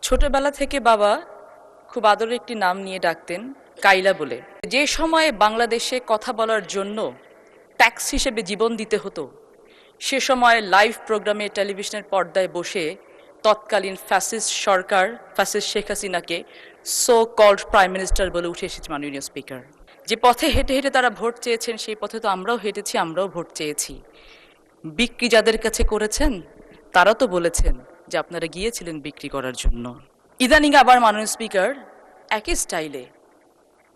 ছোটবেলা থেকে বাবা খুব আদরের একটি নাম নিয়ে ডাকতেন, কাইলা বলে। যে সময়ে বাংলাদেশে কথা বলার জন্য ট্যাক্স হিসেবে জীবন দিতে হতো, সে সময় লাইভ প্রোগ্রামে টেলিভিশনের পর্দায় বসে তৎকালীন ফ্যাসিস্ট সরকার, ফ্যাসিস্ট শেখ হাসিনাকে সো কল্ড প্রাইম মিনিস্টার বলে উঠে এসেছে মাননীয় স্পিকার। যে পথে হেঁটে হেঁটে তারা ভোট চেয়েছেন, সেই পথে তো আমরাও হেঁটেছি, আমরাও ভোট চেয়েছি। বিক্রি যাদের কাছে করেছেন তারা তো বলেছেন যে আপনারা গিয়েছিলেন বিক্রি করার জন্য। ইদানিং আবার মাননীয় স্পিকার একই স্টাইলে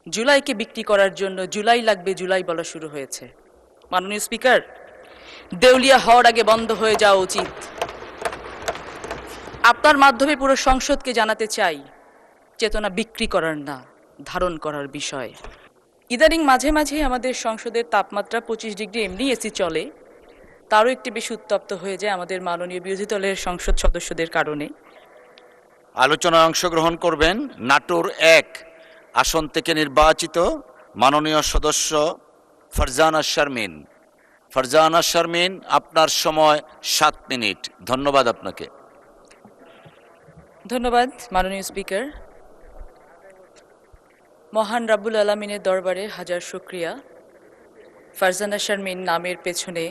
জুলাইকে বিক্রি করার জন্য জুলাই লাগবে জুলাই বলা শুরু হয়েছে। মাননীয় স্পিকার, দেউলিয়া হওয়ার আগে বন্ধ হয়ে যাওয়া উচিত। আপনার মাধ্যমে পুরো সংসদকে জানাতে চাই, চেতনা বিক্রি করার না, ধারণ করার বিষয়। ইদানিং মাঝে মাঝে আমাদের সংসদের তাপমাত্রা 25 ডিগ্রি এমনি এসি চলে, তারও একটি বেশি উত্তপ্ত হয়ে যায় আমাদের মাননীয় বিরোধী দলের সংসদ সদস্যদের কারণে। আলোচনায় অংশগ্রহণ করবেন নাটোর 1 আসন থেকে নির্বাচিত মাননীয় সদস্য ফারজানা শারমিন। ফারজানা শারমিন, আপনার সময় 7 মিনিট। ধন্যবাদ আপনাকে। ধন্যবাদ মাননীয় স্পিকার। মহান রাব্বুল আলামিনের দরবারে হাজার শুকরিয়া। ফারজানা শারমিন নামের পেছনে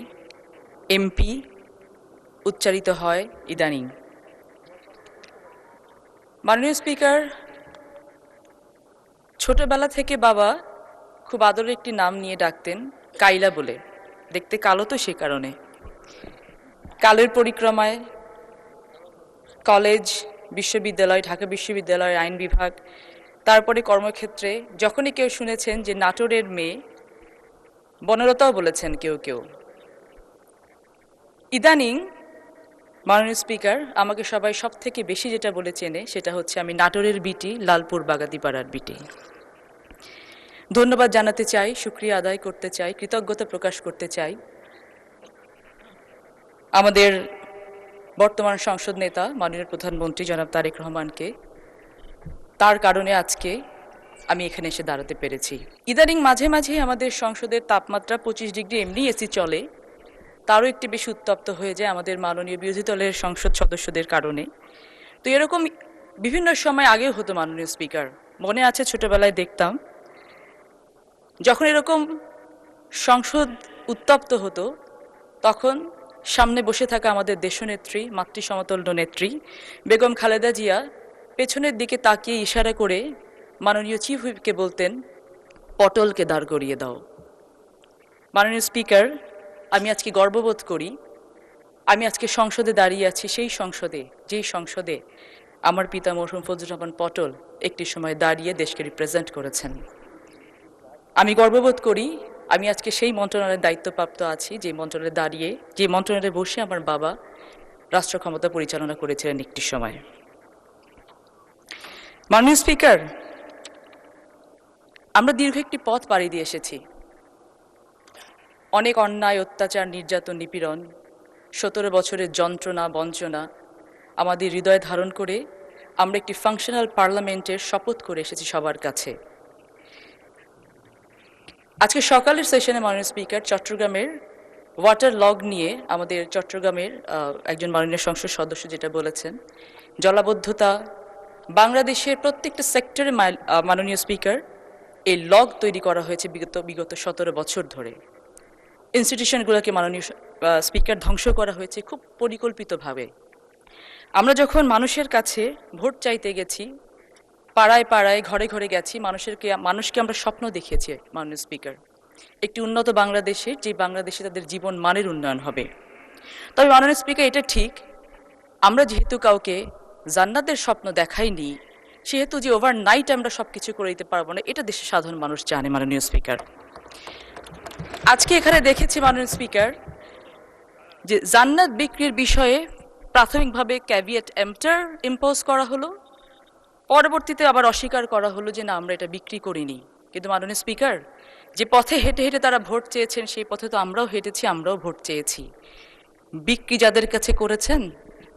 এমপি উচ্চারিত হয় ইদানিং। মাননীয় স্পিকার, ছোটবেলা থেকে বাবা খুব আদরের একটি নাম নিয়ে ডাকতেন, কাইলা বলে। দেখতে কালো তো সে কারণে। কালের পরিক্রমায় কলেজ, বিশ্ববিদ্যালয়, ঢাকা বিশ্ববিদ্যালয়ের আইন বিভাগ, তারপরে কর্মক্ষেত্রে যখনই কেউ শুনেছেন যে নাটোরের মেয়ে, বনলতাও বলেছেন কেউ কেউ। ইদানিং মাননীয় স্পিকার, আমাকে সবাই সব থেকে বেশি যেটা বলে চেনে সেটা হচ্ছে আমি নাটোরের বিটি, লালপুর বাগাতিপাড়ার বিটি। ধন্যবাদ জানাতে চাই, শুকরিয়া আদায় করতে চাই, কৃতজ্ঞতা প্রকাশ করতে চাই আমাদের বর্তমান সংসদ নেতা মাননীয় প্রধানমন্ত্রী জনাব তারেক রহমানকে। তার কারণে আজকে আমি এখানে এসে দাঁড়াতে পেরেছি। ইদানিং মাঝে মাঝে আমাদের সংসদের তাপমাত্রা 25 ডিগ্রি এমনি এসি চলে, তারও একটি বেশি উত্তপ্ত হয়ে যায় আমাদের মাননীয় বিরোধী দলের সংসদ সদস্যদের কারণে। তো এরকম বিভিন্ন সময় আগেও হতো মাননীয় স্পিকার। মনে আছে ছোটবেলায় দেখতাম যখন এরকম সংসদ উত্তপ্ত হতো, তখন সামনে বসে থাকা আমাদের দেশনেত্রী, মাতৃসমতুল্য নেত্রী বেগম খালেদা জিয়া পেছনের দিকে তাকিয়ে ইশারা করে মাননীয় চিফ হুইপকে বলতেন, পটলকে দাঁড় করিয়ে দাও। মাননীয় স্পিকার, আমি আজকে গর্ববোধ করি আমি আজকে সংসদে দাঁড়িয়ে আছি, সেই সংসদে যেই সংসদে আমার পিতা মরহুম ফজলুর রহমান পটল একটি সময় দাঁড়িয়ে দেশকে রিপ্রেজেন্ট করেছেন। আমি গর্ববোধ করি আমি আজকে সেই মন্ত্রণালয়ের দায়িত্বপ্রাপ্ত আছি, যে মন্ত্রণালয়ে দাঁড়িয়ে, যে মন্ত্রণালয়ে বসে আমার বাবা রাষ্ট্র ক্ষমতা পরিচালনা করেছিলেন একটি সময়। মাননীয় স্পিকার, আমরা দীর্ঘ একটি পথ পাড়ি দিয়ে এসেছি। অনেক অন্যায়, অত্যাচার, নির্যাতন, নিপীড়ন, 17 বছরের যন্ত্রণা, বঞ্চনা আমাদের হৃদয়ে ধারণ করে আমরা একটি ফাংশনাল পার্লামেন্টের শপথ করে এসেছি সবার কাছে। আজকে সকালের সেশনে মাননীয় স্পিকার, চট্টগ্রামের ওয়াটার লগ নিয়ে আমাদের চট্টগ্রামের একজন মাননীয় সংসদ সদস্য যেটা বলেছেন, জলাবদ্ধতা বাংলাদেশের প্রত্যেকটা সেক্টরে মাননীয় স্পিকার এই লগ তৈরি করা হয়েছে বিগত 17 বছর ধরে। ইনস্টিটিউশনগুলোকে মাননীয় স্পিকার ধ্বংস করা হয়েছে খুব পরিকল্পিতভাবে। আমরা যখন মানুষের কাছে ভোট চাইতে গেছি, পাড়ায় পাড়ায়, ঘরে ঘরে গেছি, মানুষকে আমরা স্বপ্ন দেখিয়েছি মাননীয় স্পিকার, একটি উন্নত বাংলাদেশের, যে বাংলাদেশে তাদের জীবন মানের উন্নয়ন হবে। তবে মাননীয় স্পিকার, এটা ঠিক, আমরা যেহেতু কাউকে জান্নাতের স্বপ্ন দেখাইনি, সেহেতু যে ওভারনাইট আমরা সব কিছু করে দিতে পারবো না, এটা দেশের সাধারণ মানুষ জানে মাননীয় স্পিকার। আজকে এখানে দেখেছি মাননীয় স্পিকার যে জান্নাত বিক্রির বিষয়ে প্রাথমিকভাবে ক্যাভিয়েট এম্পটার ইম্পোজ করা হলো, পরবর্তীতে আবার অস্বীকার করা হলো যে না, আমরা এটা বিক্রি করিনি। কিন্তু মাননীয় স্পিকার, যে পথে হেঁটে হেঁটে তারা ভোট চেয়েছেন, সেই পথে তো আমরাও হেঁটেছি, আমরাও ভোট চেয়েছি। বিক্রি যাদের কাছে করেছেন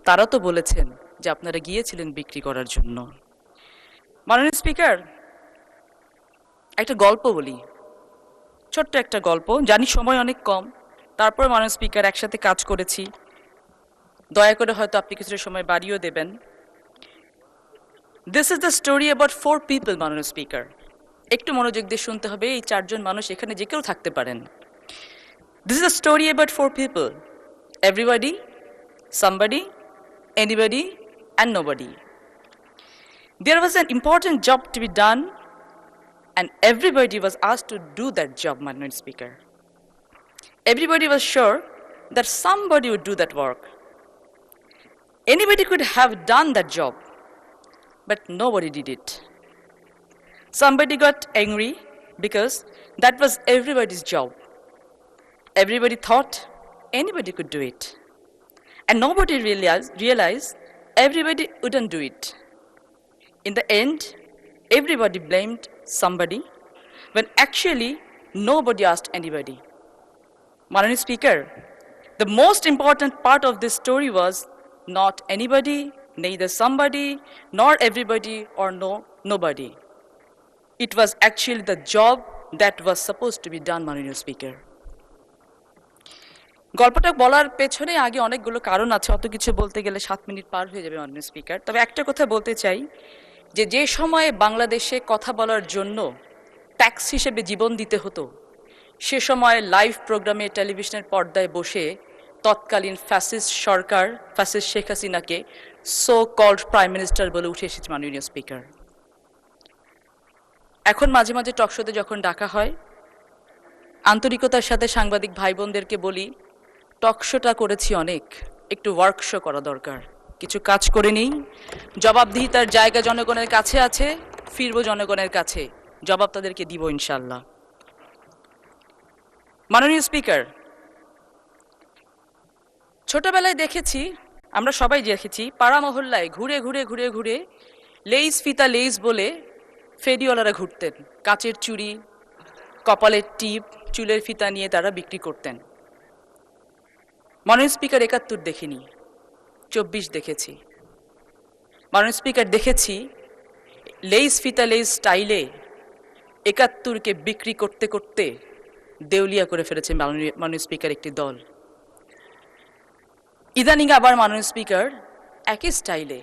তারা তো বলেছেন যে আপনারা গিয়েছিলেন বিক্রি করার জন্য। মাননীয় স্পিকার, একটা গল্প বলি, ছোট্ট একটা গল্প, জানি সময় অনেক কম, তারপর মাননীয় স্পিকার একসাথে কাজ করেছি, দয়া করে হয়তো আপনি কিছুটা সময় বাড়িয়েও দেবেন। This is the story about 4 people, মাননীয় স্পিকার। একটু মনোযোগ দিয়ে শুনতে হবে, এই 4 জন মানুষ এখানে যে কেউ থাকতে পারেন। This is a story about 4 people. Everybody, somebody, anybody, and nobody. There was an important job to be done, and everybody was asked to do that job, Honorable Speaker. Everybody was sure that somebody would do that work. Anybody could have done that job, but nobody did it. Somebody got angry because that was everybody's job. Everybody thought anybody could do it. And nobody realized everybody wouldn't do it. In the end, everybody blamed somebody when actually nobody asked anybody. Honorable Speaker, the most important part of this story was not anybody, neither somebody, nor everybody, or nobody. It was actually the job that was supposed to be done, Honorable Speaker. গল্পটা বলার পেছনে আগে অনেকগুলো কারণ আছে, অত কিছু বলতে গেলে 7 মিনিট পার হয়ে যাবে মাননীয় স্পিকার। তবে একটা কথা বলতে চাই যে সময়ে বাংলাদেশে কথা বলার জন্য ট্যাক্স হিসেবে জীবন দিতে হতো, সে সময় লাইভ প্রোগ্রামে টেলিভিশনের পর্দায় বসে তৎকালীন ফ্যাসিস্ট সরকার, ফ্যাসিস্ট শেখ হাসিনাকে সো কল্ড প্রাইম মিনিস্টার বলে উঠে এসেছে মাননীয় স্পিকার। এখন মাঝে মাঝে টকশোতে যখন ডাকা হয়, আন্তরিকতার সাথে সাংবাদিক ভাই বোনদেরকে বলি, টকশোটা করেছি অনেক, একটু ওয়ার্কশো করা দরকার। কিছু কাজ করে নিই, জবাবদিহিতার জায়গা জনগণের কাছে আছে, ফিরবো জনগণের কাছে, জবাব তাদেরকে দিব ইনশাল্লাহ। মাননীয় স্পিকার, ছোটবেলায় দেখেছি, আমরা সবাই দেখেছি, পাড়া মহল্লায় ঘুরে ঘুরে ঘুরে ঘুরে লেইস ফিতা লেইস বলে ফেরিওয়ালারা ঘুরতেন। কাচের চুড়ি, কপালের টিপ, চুলের ফিতা নিয়ে তারা বিক্রি করতেন। মাননীয় স্পিকার, 71 দেখিনি, 24 দেখেছি। মাননীয় স্পিকার, দেখেছি লেইস ফিতা লেইস স্টাইলে 71কে বিক্রি করতে করতে দেউলিয়া করে ফেলেছে মাননীয় স্পিকার একটি দল। ইদানিং আবার মাননীয় স্পিকার একই স্টাইলে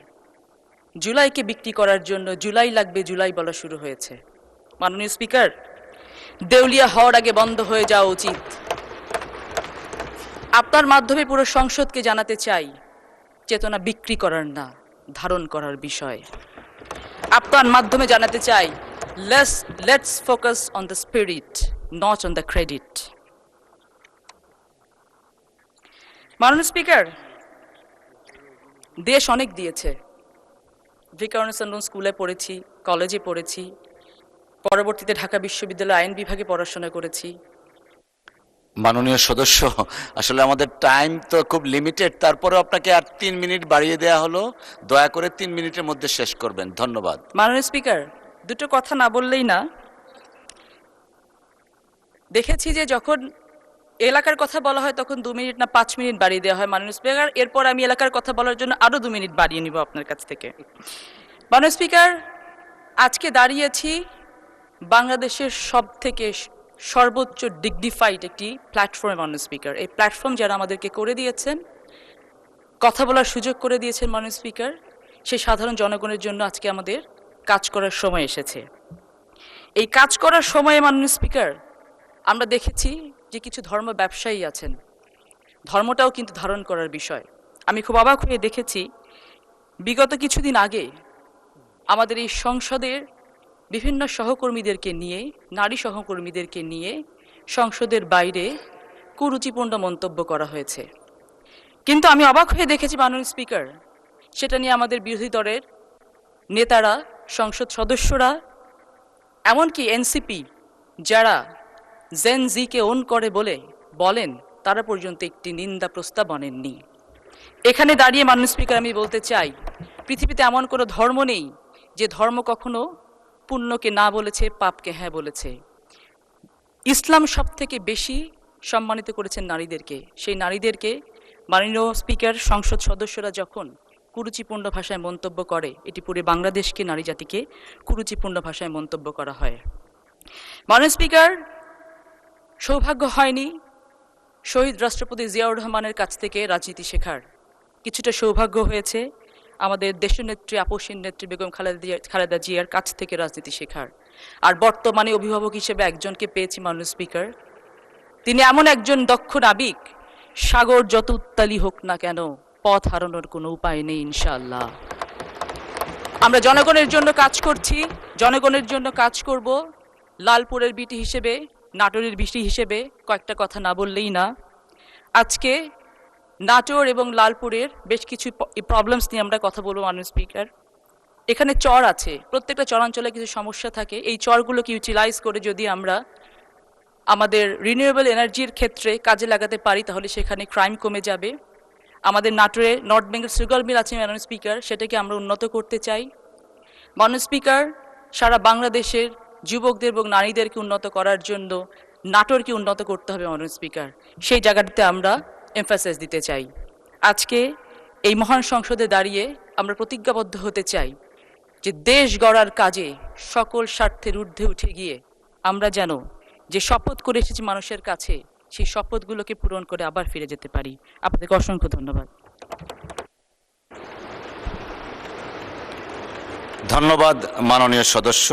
জুলাইকে বিক্রি করার জন্য জুলাই লাগবে জুলাই বলা শুরু হয়েছে। মাননীয় স্পিকার, দেউলিয়া হওয়ার আগে বন্ধ হয়ে যাওয়া উচিত। আপনার মাধ্যমে পুরো সংসদকে জানাতে চাই, চেতনা বিক্রি করার না, ধারণ করার বিষয়। আপনার মাধ্যমে জানাতে চাই, let's focus on the spirit, not on the credit. মাননীয় স্পিকার, দেশ অনেক দিয়েছে। ভিকারুননিসা স্কুলে পড়েছি, কলেজে পড়েছি, পরবর্তীতে ঢাকা বিশ্ববিদ্যালয়ে আইন বিভাগে পড়াশোনা করেছি। মাননীয় সদস্য, আসলে আমাদের টাইম তো খুব লিমিটেড, তারপরে আপনাকে আর 3 মিনিট বাড়িয়ে দেওয়া হলো। দয়া করে 3 মিনিটের মধ্যে শেষ করবেন, ধন্যবাদ। মাননীয় স্পিকার, দুটো কথা না বললেই না। দেখেছি যে যখন এলাকার কথা বলা হয় তখন 2 মিনিট না 5 মিনিট বাড়িয়ে দেওয়া হয় মাননীয় স্পিকার। এরপর আমি এলাকার কথা বলার জন্য আরো 2 মিনিট বাড়িয়ে নিব আপনার কাছ থেকে। মাননীয় স্পিকার, আজকে দাঁড়িয়েছি বাংলাদেশের সবথেকে সর্বোচ্চ ডিগনিফাইড একটি প্ল্যাটফর্মে মাননীয় স্পিকার। এই প্ল্যাটফর্ম যারা আমাদেরকে করে দিয়েছেন, কথা বলার সুযোগ করে দিয়েছেন মাননীয় স্পিকার, সেই সাধারণ জনগণের জন্য আজকে আমাদের কাজ করার সময় এসেছে। এই কাজ করার সময়ে মাননীয় স্পিকার, আমরা দেখেছি যে কিছু ধর্ম ব্যবসায়ী আছেন, ধর্মটাও কিন্তু ধারণ করার বিষয়। আমি খুব অবাক হয়ে দেখেছি, বিগত কিছুদিন আগে আমাদের এই সংসদের বিভিন্ন সহকর্মীদেরকে নিয়ে, নারী সহকর্মীদেরকে নিয়ে সংসদের বাইরে কুরুচিপূর্ণ মন্তব্য করা হয়েছে। কিন্তু আমি অবাক হয়ে দেখেছি মাননীয় স্পিকার, সেটা নিয়ে আমাদের বিরোধী দলের নেতারা, সংসদ সদস্যরা, এমনকি এনসিপি যারা জেন জিকে ওন করে বলেন, তারা পর্যন্ত একটি নিন্দা প্রস্তাব আনেননি। এখানে দাঁড়িয়ে মাননীয় স্পিকার, আমি বলতে চাই, পৃথিবীতে এমন কোনো ধর্ম নেই যে ধর্ম কখনো পুণ্যকে না বলেছে, পাপকে হ্যাঁ বলেছে। ইসলাম সব থেকে বেশি সম্মানিত করেছেন নারীদেরকে। সেই নারীদেরকে মাননীয় স্পিকার, সংসদ সদস্যরা যখন কুরুচিপূর্ণ ভাষায় মন্তব্য করে, এটি পুরো বাংলাদেশকে, নারী জাতিকে কুরুচিপূর্ণ ভাষায় মন্তব্য করা হয়। মাননীয় স্পিকার, সৌভাগ্য হয়নি শহীদ রাষ্ট্রপতি জিয়াউর রহমানের কাছ থেকে রাজনীতি শেখার, কিছুটা সৌভাগ্য হয়েছে আমাদের দেশনেত্রী আপসীন নেত্রী বেগম খালেদা জিয়ার কাছ থেকে রাজনীতি শেখার। আর বর্তমানে অভিভাবক হিসেবে একজনকে পেয়েছি মাননীয় স্পিকার, তিনি এমন একজন দক্ষ নাবিক, সাগর যত উত্তালি হোক না কেন পথ হারানোর কোনো উপায় নেই ইনশাআল্লাহ। আমরা জনগণের জন্য কাজ করছি, জনগণের জন্য কাজ করব। লালপুরের বিটি হিসেবে, নাটোরের বিটি হিসেবে কয়েকটা কথা না বললেই না। আজকে নাটোর এবং লালপুরের বেশ কিছু প্রবলেমস নিয়ে আমরা কথা বলবো মাননীয় স্পিকার। এখানে চর আছে, প্রত্যেকটা চরাঞ্চলে কিছু সমস্যা থাকে। এই চরগুলোকে ইউটিলাইজ করে যদি আমরা আমাদের রিনিউয়েবল এনার্জির ক্ষেত্রে কাজে লাগাতে পারি তাহলে সেখানে ক্রাইম কমে যাবে। আমাদের নাটোরে নর্থ বেঙ্গল সুগার মিল আছে মাননীয় স্পিকার, সেটাকে আমরা উন্নত করতে চাই। মাননীয় স্পিকার, সারা বাংলাদেশের যুবকদের এবং নারীদেরকে উন্নত করার জন্য নাটোরকে উন্নত করতে হবে মাননীয় স্পিকার, সেই জায়গাটাতে আমরা এমফাসাইজ দিতে চাই। আজকে এই মহান সংসদে দাঁড়িয়ে আমরা প্রতিজ্ঞাবদ্ধ হতে চাই যে দেশ গড়ার কাজে সকল স্বার্থের ঊর্ধ্বে উঠে গিয়ে আমরা যেন যে শপথ করে এসেছি মানুষের কাছে সেই শপথগুলোকে পূরণ করে আবার ফিরে যেতে পারি। আপনাদেরকে অসংখ্য ধন্যবাদ। ধন্যবাদ মাননীয় সদস্য।